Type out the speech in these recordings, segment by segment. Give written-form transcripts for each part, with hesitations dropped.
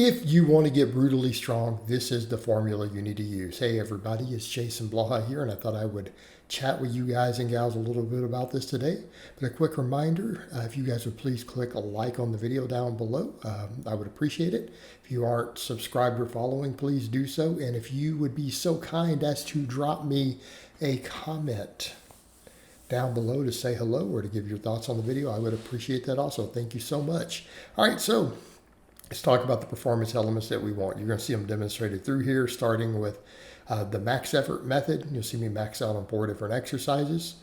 If you want to get brutally strong, this is the formula you need to use. Hey everybody, it's Jason Blaha here, and I thought I would chat with you guys and gals a little bit about this today. But a quick reminder, if you guys would please click a like on the video down below, I would appreciate it. If you aren't subscribed or following, please do so. And if you would be so kind as to drop me a comment down below to say hello or to give your thoughts on the video, I would appreciate that also. Thank you so much. All right, so let's talk about the performance elements that we want. You're going to see them demonstrated through here, starting with the max effort method. You'll see me max out on 4 different exercises.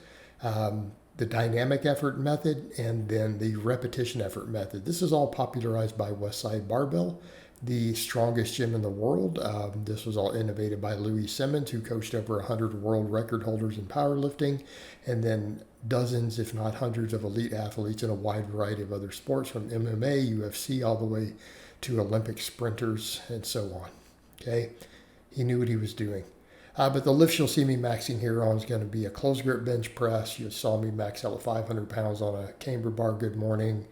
The dynamic effort method, and then the repetition effort method. This is all popularized by Westside Barbell, the strongest gym in the world. This was all innovated by Louis Simmons, who coached over 100 world record holders in powerlifting, and then dozens, if not hundreds, of elite athletes in a wide variety of other sports, from MMA, UFC, all the way to Olympic sprinters, and so on. Okay, he knew what he was doing. But the lifts you'll see me maxing here on is going to be a close grip bench press. You saw me max out at 500 pounds on a camber bar, good morning.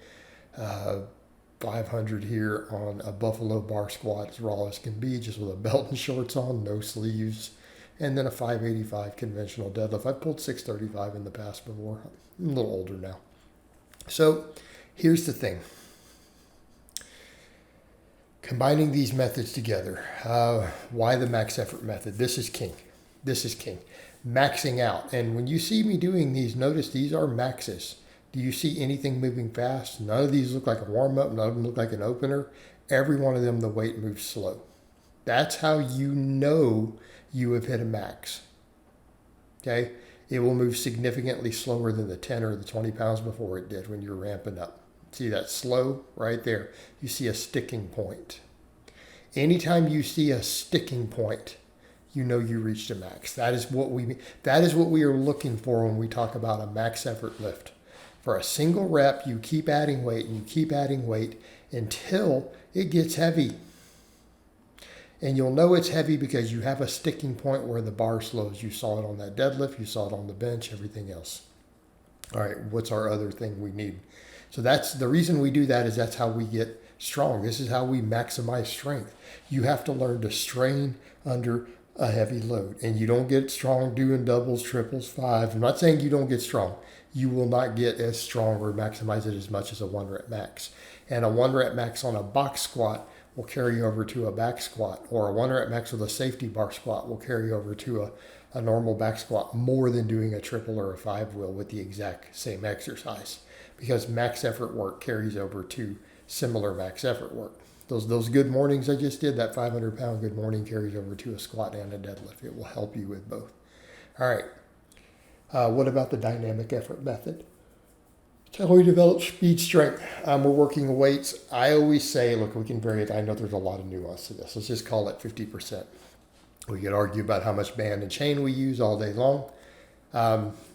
500 here on a buffalo bar squat, as raw as can be, just with a belt and shorts on, no sleeves. And then a 585 conventional deadlift. I've pulled 635 in the past before. I'm a little older now. So here's the thing. Combining these methods together, why the max effort method? This is king. This is king. Maxing out. And when you see me doing these, notice these are maxes. Do you see anything moving fast? None of these look like a warm-up. None of them look like an opener. Every one of them, the weight moves slow. That's how you know you have hit a max. Okay? It will move significantly slower than the 10 or the 20 pounds before it did when you're ramping up. See that slow right there? You see a sticking point. Anytime you see a sticking point, you know you reached a max. That is what we are looking for when we talk about a max effort lift. For a single rep, you keep adding weight and you keep adding weight until it gets heavy. And you'll know it's heavy because you have a sticking point where the bar slows. You saw it on that deadlift, you saw it on the bench, everything else. All right, what's our other thing we need? So that's the reason we do that, is that's how we get strong. This is how we maximize strength. You have to learn to strain under a heavy load. And you don't get strong doing doubles, triples, fives. I'm not saying you don't get strong. You will not get as strong or maximize it as much as a 1 rep max. And a 1 rep max on a box squat will carry over to a back squat, or a 1 rep max with a safety bar squat will carry over to a normal back squat more than doing a triple or a 5 will with the exact same exercise, because max effort work carries over to similar max effort work. Those good mornings I just did, that 500 pound good morning carries over to a squat and a deadlift. It will help you with both. All right. What about the dynamic effort method? It's how we develop speed strength. We're working weights. I always say, look, we can vary it. I know there's a lot of nuance to this. Let's just call it 50%. We could argue about how much band and chain we use all day long.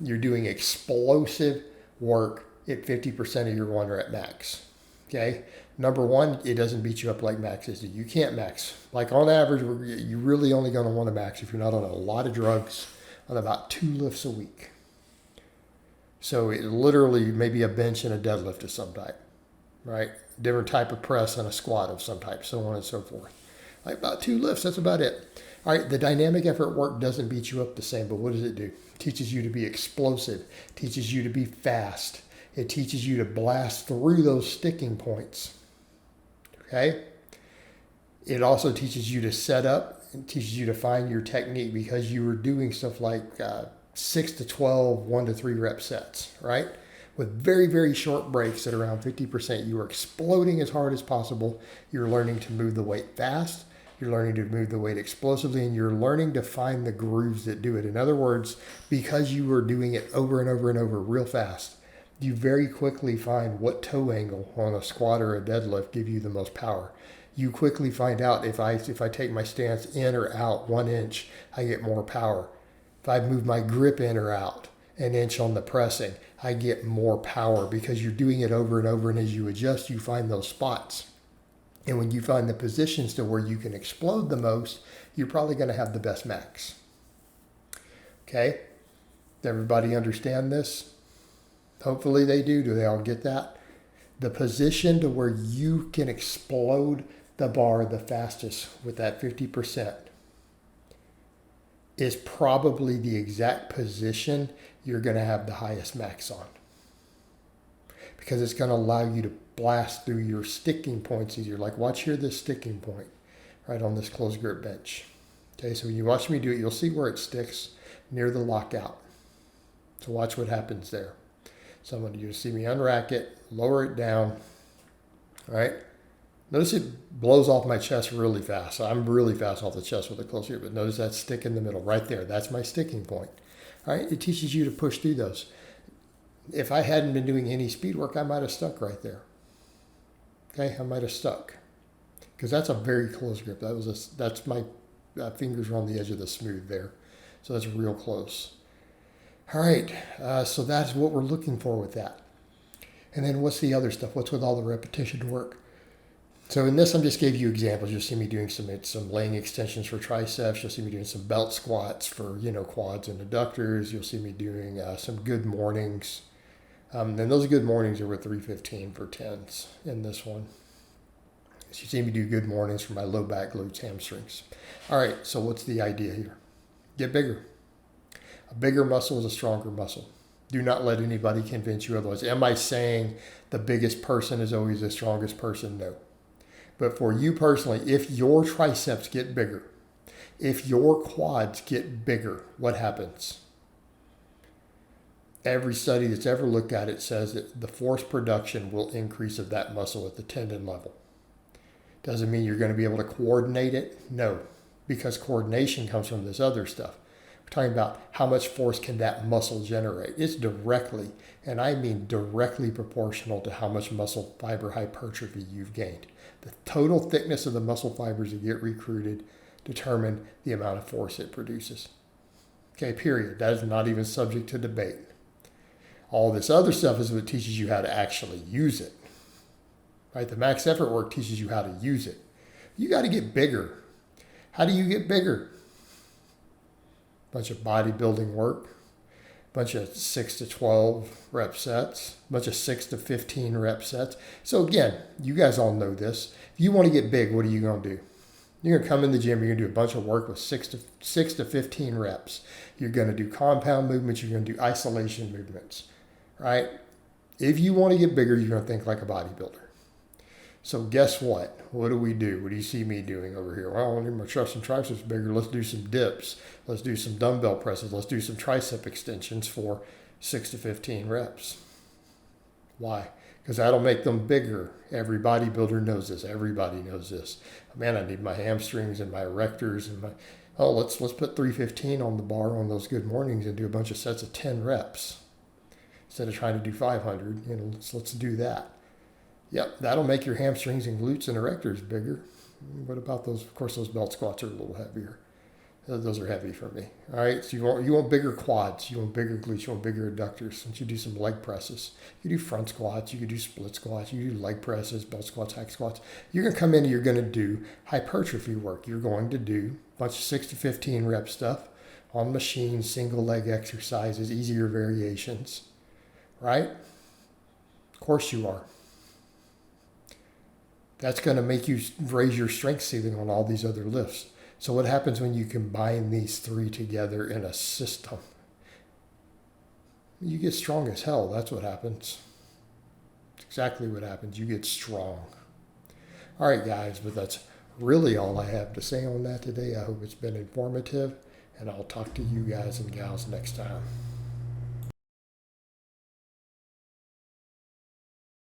You're doing explosive work at 50% of your 1 rep max. Okay. Number one, it doesn't beat you up like maxes do. You can't max. Like on average, you're really only going to want to max if you're not on a lot of drugs, on about 2 lifts a week. So it literally maybe a bench and a deadlift of some type, right? Different type of press and a squat of some type, so on and so forth. Like about 2 lifts, that's about it. All right, the dynamic effort work doesn't beat you up the same, but what does it do? It teaches you to be explosive, teaches you to be fast. It teaches you to blast through those sticking points, okay? It also teaches you to set up and teaches you to find your technique, because you were doing stuff like 6 to 12, 1 to 3 rep sets, right? With very, very short breaks at around 50%. You are exploding as hard as possible. You're learning to move the weight fast. You're learning to move the weight explosively, and you're learning to find the grooves that do it. In other words, because you are doing it over and over and over real fast, you very quickly find what toe angle on a squat or a deadlift give you the most power. You quickly find out if I take my stance in or out 1 inch, I get more power. If I move my grip in or out an inch on the pressing, I get more power, because you're doing it over and over, and as you adjust, you find those spots. And when you find the positions to where you can explode the most, you're probably going to have the best max. Okay? Does everybody understand this? Hopefully they do. Do they all get that? The position to where you can explode the bar the fastest with that 50% is probably the exact position you're going to have the highest max on. Because it's going to allow you to blast through your sticking points easier. Like watch here, this sticking point right on this closed grip bench. Okay, so when you watch me do it, you'll see where it sticks near the lockout. So watch what happens there. So I'm going to see me unrack it, lower it down, right? Notice it blows off my chest really fast. So I'm really fast off the chest with a close grip, but notice that stick in the middle right there. That's my sticking point. All right, it teaches you to push through those. If I hadn't been doing any speed work, I might have stuck right there. Okay, I might have stuck because that's a very close grip. That's my fingers are on the edge of the smooth there, so that's real close. All right, so that's what we're looking for with that. And then what's the other stuff? What's with all the repetition work? So in this, I just gave you examples. You'll see me doing some laying extensions for triceps. You'll see me doing some belt squats for quads and adductors. You'll see me doing some good mornings. And those good mornings are with 315 for 10s in this one. So you see me do good mornings for my low back, glutes, hamstrings. All right, so what's the idea here? Get bigger. A bigger muscle is a stronger muscle. Do not let anybody convince you otherwise. Am I saying the biggest person is always the strongest person? No. But for you personally, if your triceps get bigger, if your quads get bigger, what happens? Every study that's ever looked at it says that the force production will increase of that muscle at the tendon level. Doesn't mean you're going to be able to coordinate it? No, because coordination comes from this other stuff. We're talking about how much force can that muscle generate. It's directly, and I mean directly proportional to how much muscle fiber hypertrophy you've gained. The total thickness of the muscle fibers that get recruited determine the amount of force it produces. Okay, period. That is not even subject to debate. All this other stuff is what teaches you how to actually use it. Right? The max effort work teaches you how to use it. You got to get bigger. How do you get bigger? Bunch of bodybuilding work, bunch of 6 to 12 rep sets, bunch of 6 to 15 rep sets. So again, you guys all know this. If you want to get big, what are you going to do? You're going to come in the gym, you're going to do a bunch of work with 6 to 15 reps. You're going to do compound movements, you're going to do isolation movements, right? If you want to get bigger, you're going to think like a bodybuilder. So guess what? What do we do? What do you see me doing over here? Well, I need my chest and triceps bigger. Let's do some dips. Let's do some dumbbell presses. Let's do some tricep extensions for 6 to 15 reps. Why? Because that'll make them bigger. Every bodybuilder knows this. Everybody knows this. Man, I need my hamstrings and my erectors and my... Oh, let's put 315 on the bar on those good mornings and do a bunch of sets of 10 reps. Instead of trying to do 500, let's do that. Yep, that'll make your hamstrings and glutes and erectors bigger. What about those? Of course, those belt squats are a little heavier. Those are heavy for me. All right, so you want bigger quads, you want bigger glutes, you want bigger adductors. Once you do some leg presses, you do front squats, you can do split squats, you do leg presses, belt squats, hack squats. You're going to come in and you're going to do hypertrophy work. You're going to do a bunch of 6 to 15 rep stuff on machines, single leg exercises, easier variations, right? Of course you are. That's going to make you raise your strength ceiling on all these other lifts. So what happens when you combine these three together in a system? You get strong as hell. That's what happens. It's exactly what happens. You get strong. All right, guys, but that's really all I have to say on that today. I hope it's been informative, and I'll talk to you guys and gals next time.